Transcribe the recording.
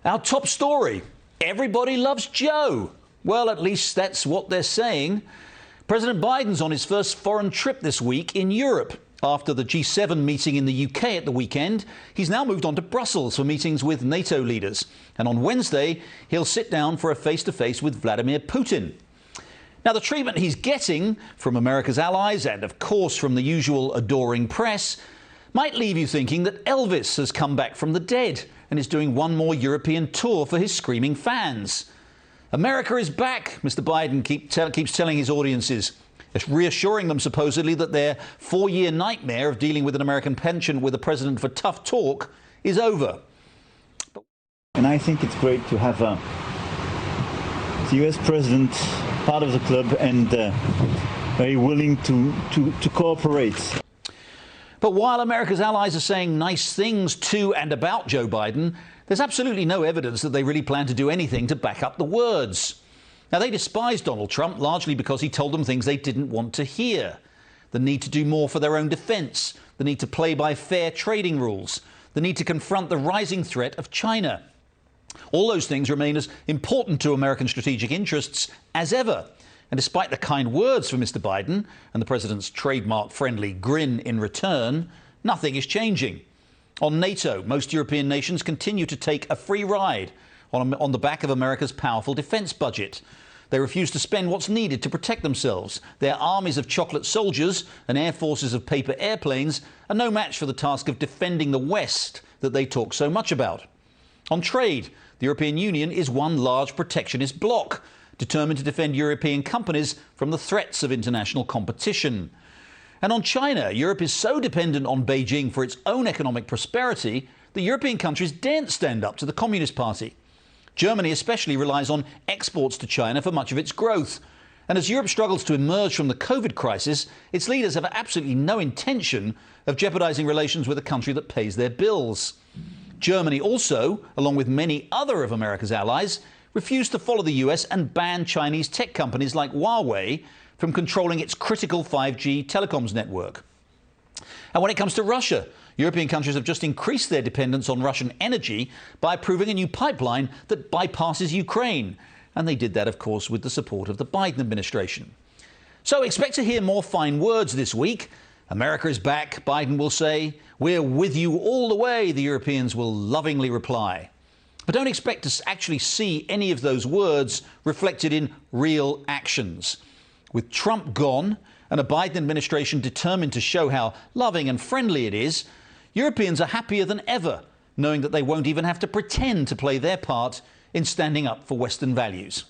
Our top story, everybody loves Joe. Well, at least that's what they're saying. President Biden's on his first foreign trip this week in Europe. After the G7 meeting in the UK at the weekend, he's now moved on to Brussels for meetings with NATO leaders. And on Wednesday, he'll sit down for a face-to-face with Vladimir Putin. Now, the treatment he's getting from America's allies and, of course, from the usual adoring press might leave you thinking that Elvis has come back from the dead and is doing one more European tour for his screaming fans. America is back, Mr. Biden keeps telling his audiences, reassuring them supposedly that their 4-year nightmare of dealing with an American penchant with a president for tough talk is over. And I think it's great to have the US president part of the club and very willing to cooperate. But while America's allies are saying nice things to and about Joe Biden, there's absolutely no evidence that they really plan to do anything to back up the words. Now, they despise Donald Trump largely because he told them things they didn't want to hear. The need to do more for their own defense, the need to play by fair trading rules, the need to confront the rising threat of China. All those things remain as important to American strategic interests as ever. And despite the kind words from Mr. Biden and the president's trademark-friendly grin in return, nothing is changing. On NATO, most European nations continue to take a free ride on the back of America's powerful defense budget. They refuse to spend what's needed to protect themselves. Their armies of chocolate soldiers and air forces of paper airplanes are no match for the task of defending the West that they talk so much about. On trade, the European Union is one large protectionist bloc, determined to defend European companies from the threats of international competition. And on China, Europe is so dependent on Beijing for its own economic prosperity that European countries daren't stand up to the Communist Party. Germany especially relies on exports to China for much of its growth. And as Europe struggles to emerge from the COVID crisis, its leaders have absolutely no intention of jeopardizing relations with a country that pays their bills. Germany also, along with many other of America's allies, refused to follow the US and ban Chinese tech companies like Huawei from controlling its critical 5G telecoms network. And when it comes to Russia, European countries have just increased their dependence on Russian energy by approving a new pipeline that bypasses Ukraine. And they did that, of course, with the support of the Biden administration. So expect to hear more fine words this week. America is back, Biden will say. We're with you all the way, the Europeans will lovingly reply. But don't expect to actually see any of those words reflected in real actions. With Trump gone and a Biden administration determined to show how loving and friendly it is, Europeans are happier than ever, knowing that they won't even have to pretend to play their part in standing up for Western values.